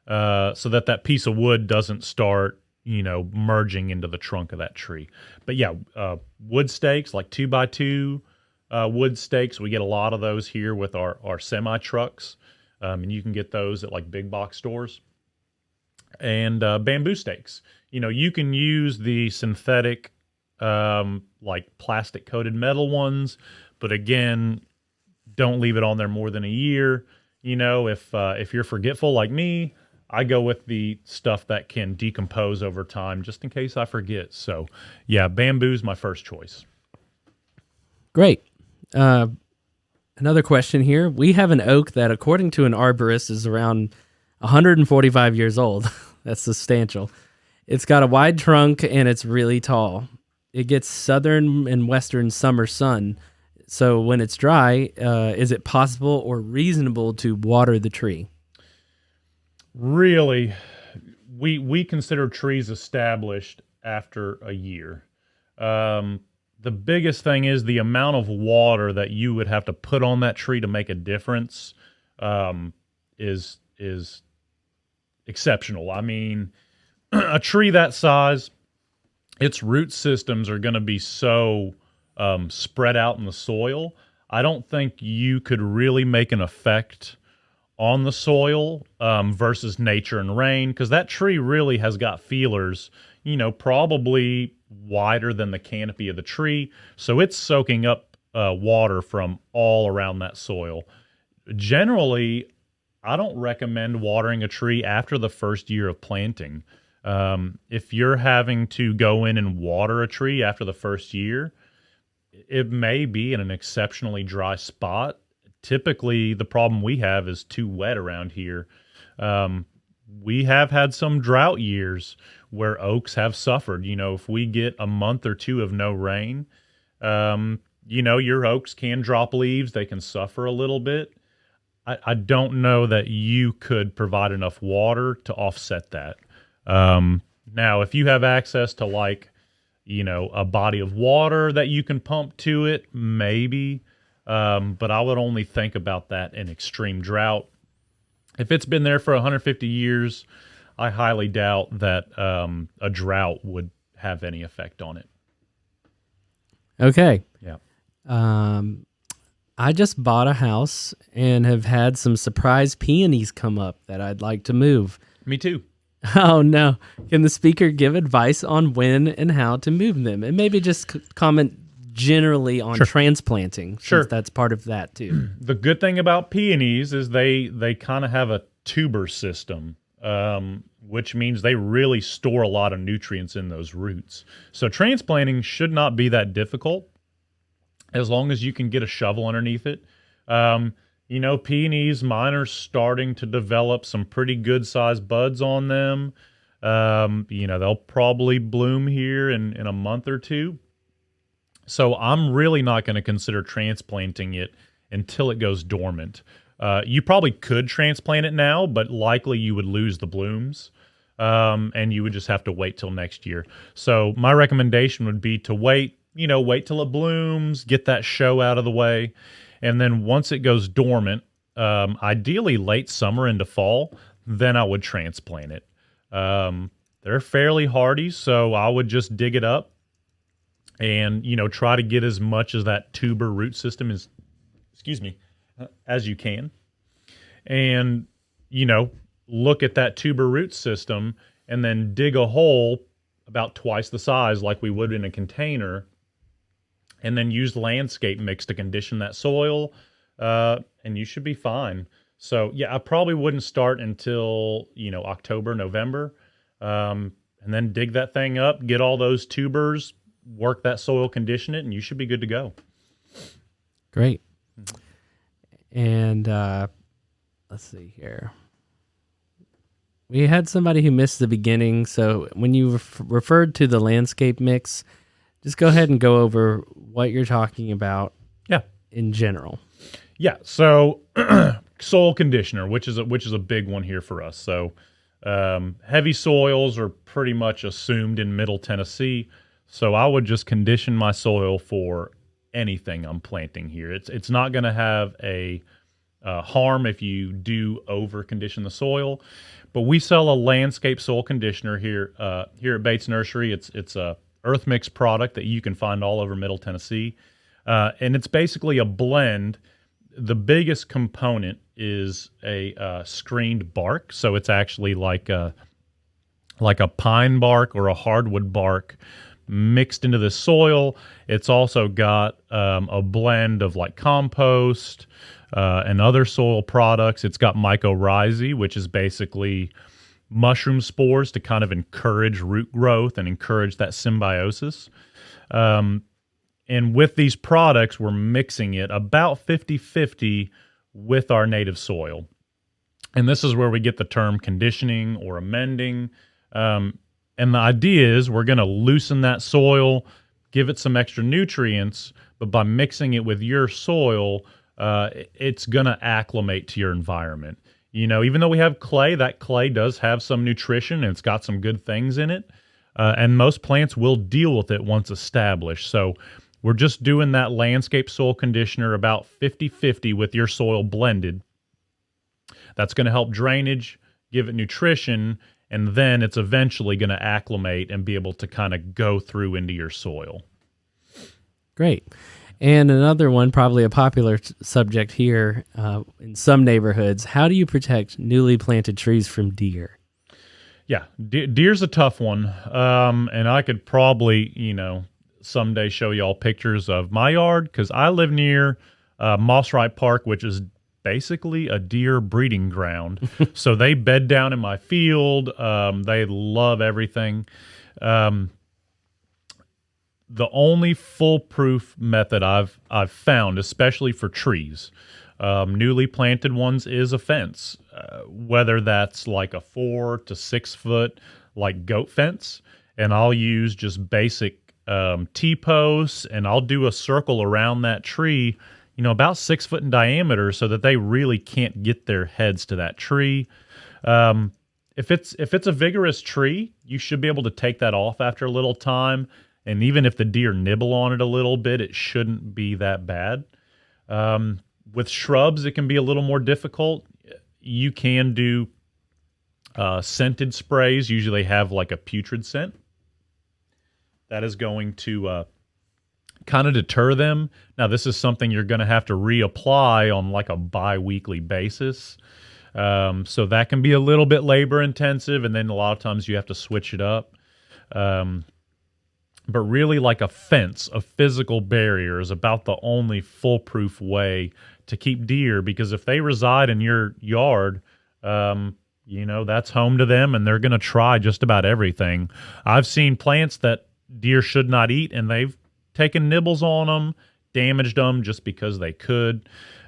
so that piece of wood doesn't start, merging into the trunk of that tree. But yeah, wood stakes, like 2x2 wood stakes, we get a lot of those here with our semi trucks, and you can get those at like big box stores. And bamboo stakes, you can use the synthetic like plastic coated metal ones. But again, don't leave it on there more than a year. If you're forgetful like me, I go with the stuff that can decompose over time just in case I forget. So yeah, bamboo's my first choice. Great. Another question here. We have an oak that, according to an arborist, is around 145 years old. That's substantial. It's got a wide trunk and it's really tall. It gets southern and western summer sun. So when it's dry, is it possible or reasonable to water the tree? Really, we consider trees established after a year. The biggest thing is the amount of water that you would have to put on that tree to make a difference is exceptional. I mean, a tree that size, its root systems are going to be so spread out in the soil. I don't think you could really make an effect on the soil versus nature and rain, because that tree really has got feelers, probably wider than the canopy of the tree. So it's soaking up water from all around that soil. Generally, I don't recommend watering a tree after the first year of planting. If you're having to go in and water a tree after the first year, it may be in an exceptionally dry spot. Typically, the problem we have is too wet around here. We have had some drought years where oaks have suffered. If we get a month or two of no rain, your oaks can drop leaves. They can suffer a little bit. I don't know that you could provide enough water to offset that. Now, if you have access to a body of water that you can pump to it, maybe. But I would only think about that in extreme drought. If it's been there for 150 years, I highly doubt that a drought would have any effect on it. Okay. Yeah. I just bought a house and have had some surprise peonies come up that I'd like to move. Me too. Oh, no. Can the speaker give advice on when and how to move them? And maybe just comment generally on transplanting, since that's part of that too. The good thing about peonies is they kind of have a tuber system, which means they really store a lot of nutrients in those roots. So transplanting should not be that difficult as long as you can get a shovel underneath it. Peonies, mine are starting to develop some pretty good sized buds on them. They'll probably bloom here in a month or two. So I'm really not going to consider transplanting it until it goes dormant. You probably could transplant it now, but likely you would lose the blooms, and you would just have to wait till next year. So my recommendation would be to wait till it blooms, get that show out of the way, and then once it goes dormant, ideally late summer into fall, then I would transplant it. They're fairly hardy, so I would just dig it up and, try to get as much as that tuber root system as you can. And, look at that tuber root system and then dig a hole about twice the size like we would in a container, and then use landscape mix to condition that soil, and you should be fine. So, yeah, I probably wouldn't start until, October, November, and then dig that thing up, get all those tubers, work that soil, condition it, and you should be good to go. Great. And let's see here. We had somebody who missed the beginning, so when you referred to the landscape mix, just go ahead and go over what you're talking about. Yeah. In general. Yeah. So soil conditioner, which is a big one here for us. So heavy soils are pretty much assumed in Middle Tennessee. So I would just condition my soil for anything I'm planting here. It's not going to have a harm if you do over condition the soil. But we sell a landscape soil conditioner here at Bates Nursery. It's a EarthMix product that you can find all over Middle Tennessee. And it's basically a blend. The biggest component is a screened bark. So it's actually like a pine bark or a hardwood bark mixed into this soil. It's also got a blend of like compost and other soil products. It's got mycorrhizae, which is basically mushroom spores to kind of encourage root growth and encourage that symbiosis. And with these products, we're mixing it about 50-50 with our native soil. And this is where we get the term conditioning or amending. And the idea is we're going to loosen that soil, give it some extra nutrients, but by mixing it with your soil, it's going to acclimate to your environment. Even though we have clay, that clay does have some nutrition and it's got some good things in it. And most plants will deal with it once established. So we're just doing that landscape soil conditioner about 50-50 with your soil blended. That's going to help drainage, give it nutrition, and then it's eventually going to acclimate and be able to kind of go through into your soil. Great. And another one, probably a popular subject here in some neighborhoods, how do you protect newly planted trees from deer? Yeah, deer's a tough one. And I could probably, someday show y'all pictures of my yard because I live near Moss Wright Park, which is basically a deer breeding ground. So they bed down in my field. They love everything. The only foolproof method I've found, especially for trees, newly planted ones, is a fence. Whether that's like a 4 to 6 foot like goat fence, and I'll use just basic T-posts, and I'll do a circle around that tree, about 6 foot in diameter, so that they really can't get their heads to that tree. If it's a vigorous tree, you should be able to take that off after a little time. And even if the deer nibble on it a little bit, it shouldn't be that bad. With shrubs, it can be a little more difficult. You can do scented sprays. Usually have like a putrid scent. That is going to kind of deter them. Now, this is something you're going to have to reapply on like a bi-weekly basis. So that can be a little bit labor intensive, and then a lot of times you have to switch it up. But really, like a fence, a physical barrier, is about the only foolproof way to keep deer, because if they reside in your yard, that's home to them, and they're going to try just about everything. I've seen plants that deer should not eat, and they've taken nibbles on them, damaged them just because they could.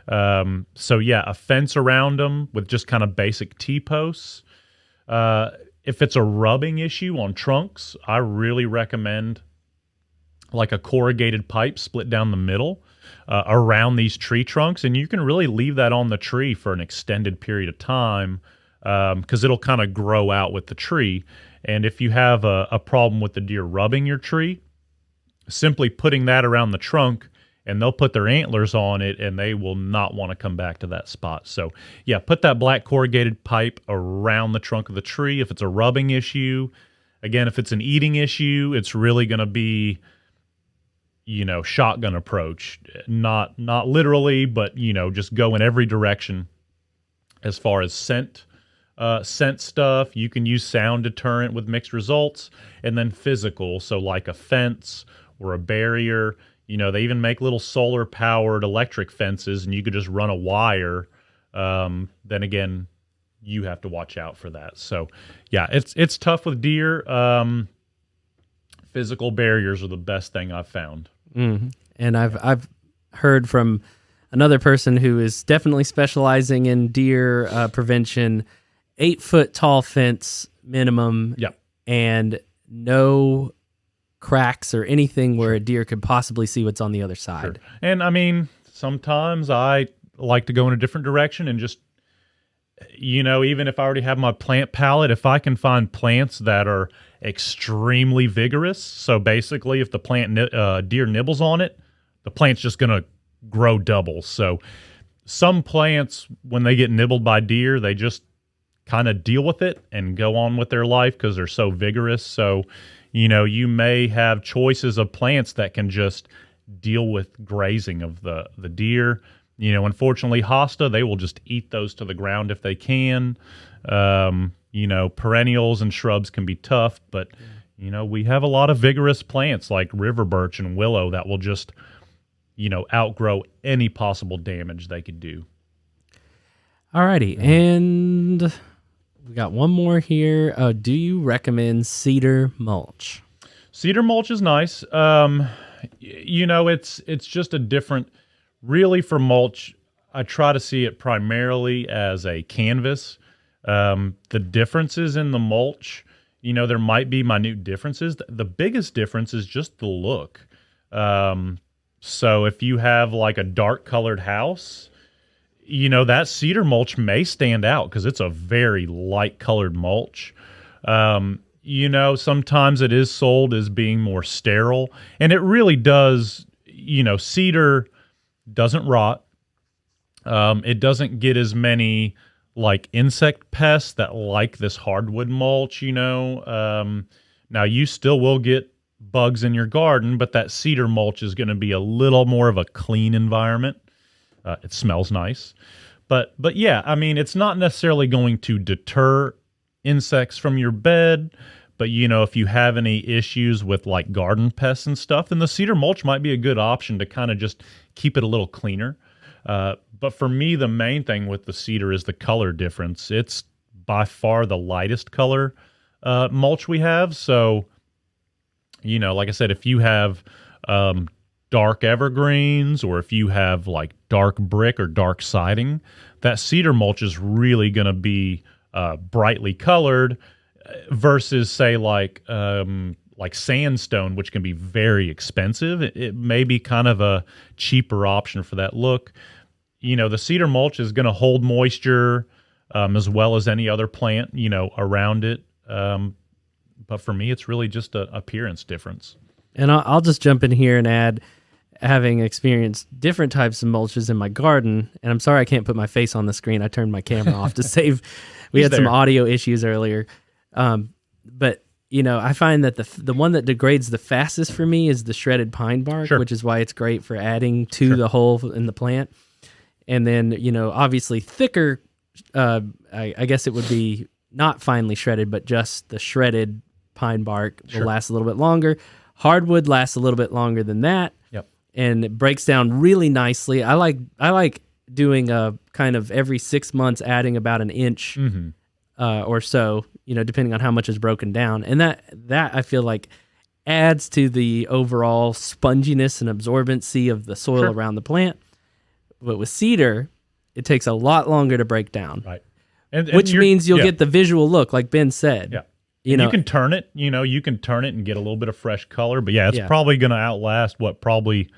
So yeah, a fence around them with just kind of basic T-posts. If it's a rubbing issue on trunks, I really recommend like a corrugated pipe split down the middle around these tree trunks, and you can really leave that on the tree for an extended period of time because it'll kind of grow out with the tree. And if you have a problem with the deer rubbing your tree, simply putting that around the trunk, and they'll put their antlers on it, and they will not want to come back to that spot. So yeah, put that black corrugated pipe around the trunk of the tree if it's a rubbing issue. Again, if it's an eating issue, it's really going to be, shotgun approach. Not literally, but, just go in every direction. As far as scent stuff, you can use sound deterrent with mixed results, and then physical, so like a fence or a barrier. They even make little solar powered electric fences, and you could just run a wire. Then again, you have to watch out for that. So yeah, it's tough with deer. Physical barriers are the best thing I've found. Mm-hmm. And I've heard from another person who is definitely specializing in deer prevention, 8 foot tall fence minimum. Yep. And no cracks or anything where a deer could possibly see what's on the other side. Sure. And I mean, sometimes I like to go in a different direction and just, even if I already have my plant palette, if I can find plants that are extremely vigorous, so basically if the deer nibbles on it, the plant's just going to grow double. So some plants, when they get nibbled by deer, they just kind of deal with it and go on with their life because they're so vigorous. So, you may have choices of plants that can just deal with grazing of the deer. Unfortunately, hosta, they will just eat those to the ground if they can. Perennials and shrubs can be tough, but, we have a lot of vigorous plants like river birch and willow that will just, outgrow any possible damage they could do. Alrighty, and we got one more here. Do you recommend cedar mulch? Cedar mulch is nice. It's just a different. Really, for mulch, I try to see it primarily as a canvas. The differences in the mulch, there might be minute differences. The biggest difference is just the look. So if you have like a dark colored house, that cedar mulch may stand out because it's a very light colored mulch. Sometimes it is sold as being more sterile, and it really does. Cedar doesn't rot. It doesn't get as many like insect pests that like this hardwood mulch, Now you still will get bugs in your garden, but that cedar mulch is going to be a little more of a clean environment. It smells nice. But yeah, it's not necessarily going to deter insects from your bed. But, if you have any issues with like garden pests and stuff, then the cedar mulch might be a good option to kind of just keep it a little cleaner. But for me, the main thing with the cedar is the color difference. It's by far the lightest color mulch we have. So, like I said, if you have dark evergreens or if you have like dark brick or dark siding, that cedar mulch is really going to be brightly colored versus say like sandstone, which can be very expensive. It may be kind of a cheaper option for that look. The cedar mulch is going to hold moisture as well as any other plant, around it. But for me, it's really just an appearance difference. And I'll just jump in here and add, having experienced different types of mulches in my garden, and I'm sorry I can't put my face on the screen. I turned my camera off to save. We had some audio issues earlier. But I find that the one that degrades the fastest for me is the shredded pine bark, which is why it's great for adding to the hole in the plant. And then, obviously thicker, I guess it would be not finely shredded, but just the shredded pine bark will last a little bit longer. Hardwood lasts a little bit longer than that. Yep. And it breaks down really nicely. I like doing a kind of every 6 months adding about an inch or so, depending on how much is broken down. And that I feel like adds to the overall sponginess and absorbency of the soil around the plant. But with cedar, it takes a lot longer to break down. Right. Which means you'll get the visual look, like Ben said. Yeah. You can turn it, you can turn it and get a little bit of fresh color. But yeah, it's probably going to outlast probably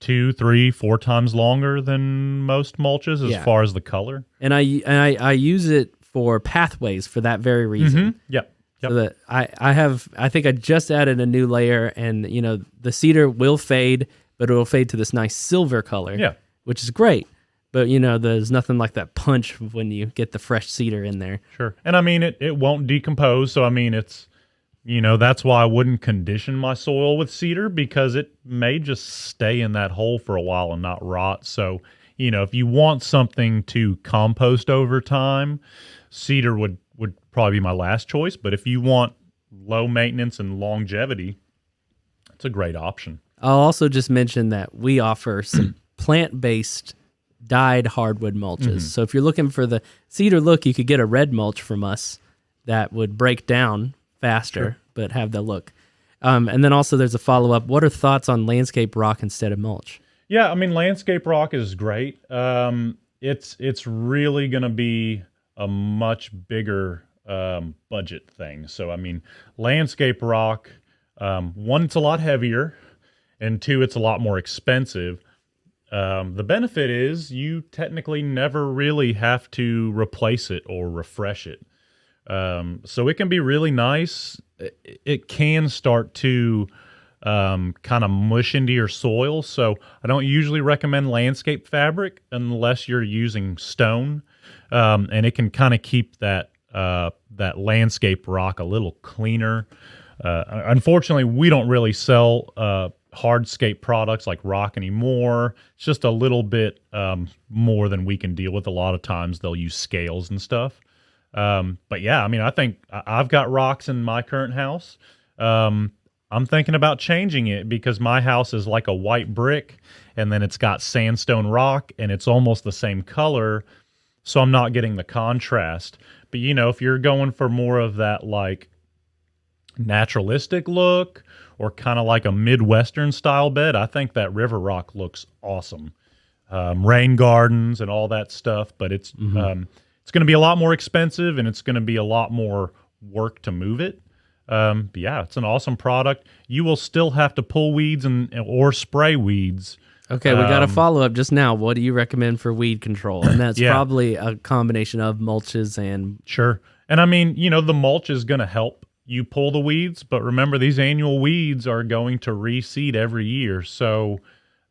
2, 3, 4 times longer than most mulches as far as the color. And I use it for pathways for that very reason. Yep. So that I think I just added a new layer, and the cedar will fade, but it will fade to this nice silver color. Yeah. Which is great. But, there's nothing like that punch when you get the fresh cedar in there. Sure. And it won't decompose. So, it's, that's why I wouldn't condition my soil with cedar, because it may just stay in that hole for a while and not rot. So, if you want something to compost over time, cedar would probably be my last choice. But if you want low maintenance and longevity, it's a great option. I'll also just mention that we offer some plant-based dyed hardwood mulches. So if you're looking for the cedar look, you could get a red mulch from us that would break down faster, but have the look. And then also there's a follow-up. What are thoughts on landscape rock instead of mulch? Yeah, landscape rock is great. It's really going to be a much bigger budget thing. So, landscape rock, one, it's a lot heavier, and two, it's a lot more expensive. The benefit is you technically never really have to replace it or refresh it. So it can be really nice. It can start to kind of mush into your soil. So I don't usually recommend landscape fabric unless you're using stone. And it can kind of keep that landscape rock a little cleaner. Unfortunately, we don't really sell hardscape products like rock anymore. It's just a little bit more than we can deal with. A lot of times they'll use scales and stuff. But yeah, I think I've got rocks in my current house. I'm thinking about changing it because my house is like a white brick and then it's got sandstone rock and it's almost the same color. So I'm not getting the contrast. But, if you're going for more of that like naturalistic look or kind of like a Midwestern style bed, I think that river rock looks awesome. Rain gardens and all that stuff, but it's going to be a lot more expensive and it's going to be a lot more work to move it. But yeah, it's an awesome product. You will still have to pull weeds or spray weeds. Okay, we got a follow-up just now. What do you recommend for weed control? And that's probably a combination of mulches and... Sure. And I mean, the mulch is going to help you pull the weeds, but remember, these annual weeds are going to reseed every year. So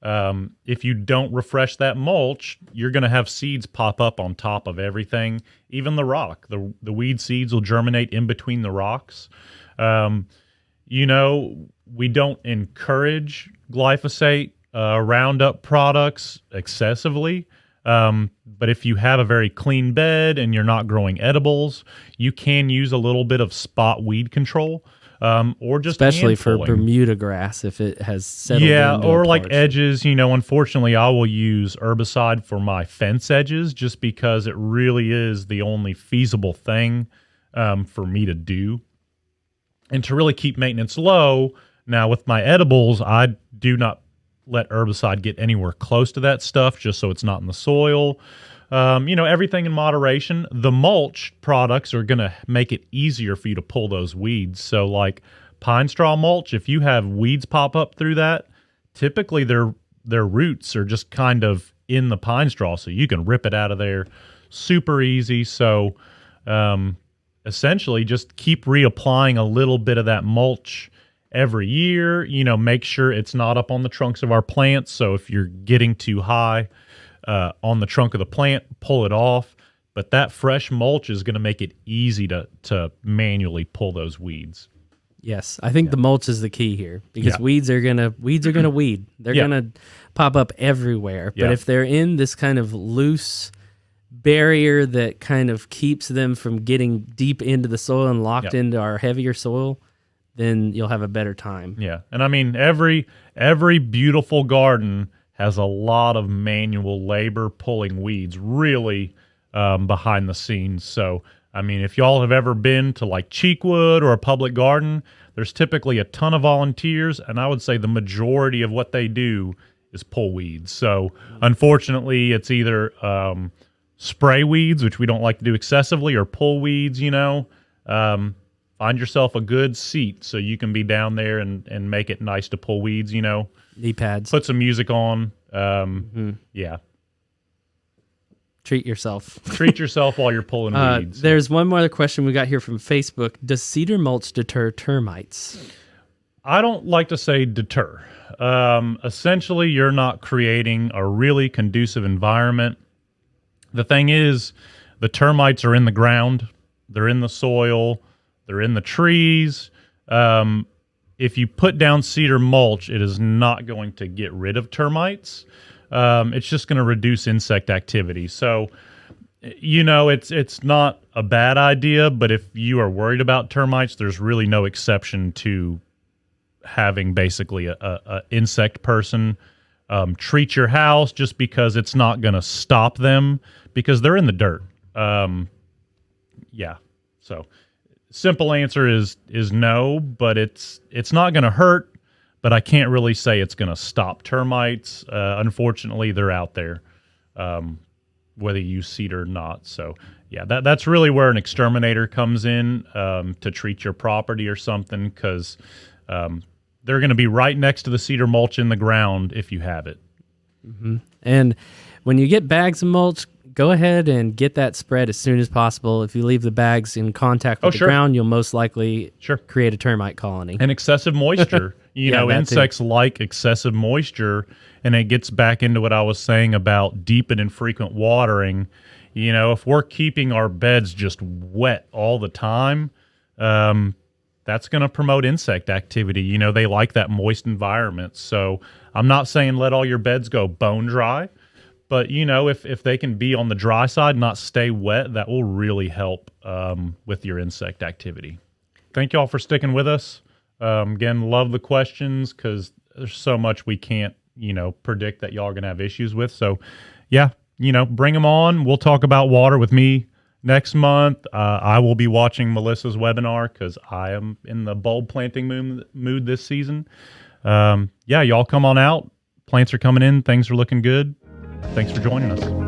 if you don't refresh that mulch, you're going to have seeds pop up on top of everything, even the rock. The weed seeds will germinate in between the rocks. We don't encourage glyphosate, Roundup products excessively. But if you have a very clean bed and you're not growing edibles, you can use a little bit of spot weed control, or just especially for Bermuda grass if it has settled. Yeah, or like edges. Unfortunately, I will use herbicide for my fence edges just because it really is the only feasible thing for me to do, and to really keep maintenance low. Now with my edibles, I do not let herbicide get anywhere close to that stuff just so it's not in the soil. Everything in moderation. The mulch products are going to make it easier for you to pull those weeds. So like pine straw mulch, if you have weeds pop up through that, typically their roots are just kind of in the pine straw, so you can rip it out of there super easy. So essentially just keep reapplying a little bit of that mulch every year. Make sure it's not up on the trunks of our plants. So if you're getting too high on the trunk of the plant, pull it off. But that fresh mulch is going to make it easy to manually pull those weeds. Yes, I think the mulch is the key here because weeds are gonna weed. They're gonna pop up everywhere. But if they're in this kind of loose barrier that kind of keeps them from getting deep into the soil and locked into our heavier soil, then you'll have a better time. Yeah. And I mean, every beautiful garden has a lot of manual labor pulling weeds really behind the scenes. So, I mean, if y'all have ever been to like Cheekwood or a public garden, there's typically a ton of volunteers, and I would say the majority of what they do is pull weeds. So, unfortunately, it's either spray weeds, which we don't like to do excessively, or pull weeds, Find yourself a good seat so you can be down there and make it nice to pull weeds, Knee pads. Put some music on. Yeah. Treat yourself. Treat yourself while you're pulling weeds. There's one more other question we got here from Facebook. Does cedar mulch deter termites? I don't like to say deter. Essentially, you're not creating a really conducive environment. The thing is, the termites are in the ground. They're in the soil. They're in the trees. If you put down cedar mulch, it is not going to get rid of termites. It's just going to reduce insect activity. So, it's not a bad idea, but if you are worried about termites, there's really no exception to having basically a insect person treat your house, just because it's not going to stop them because they're in the dirt. So simple answer is no, but it's not going to hurt, but I can't really say it's going to stop termites. Unfortunately, they're out there, whether you use cedar or not. So yeah, that's really where an exterminator comes in to treat your property or something, because they're going to be right next to the cedar mulch in the ground if you have it. Mm-hmm. And when you get bags of mulch, go ahead and get that spread as soon as possible. If you leave the bags in contact with the ground, you'll most likely create a termite colony. And excessive moisture. Insects like excessive moisture, and it gets back into what I was saying about deep and infrequent watering. If we're keeping our beds just wet all the time, that's going to promote insect activity. They like that moist environment. So I'm not saying let all your beds go bone dry, but, if they can be on the dry side, not stay wet, that will really help with your insect activity. Thank y'all for sticking with us. Again, love the questions because there's so much we can't, predict that y'all are going to have issues with. So, yeah, bring them on. We'll talk about water with me next month. I will be watching Melissa's webinar because I am in the bulb planting mood this season. Yeah, y'all come on out. Plants are coming in. Things are looking good. Thanks for joining us.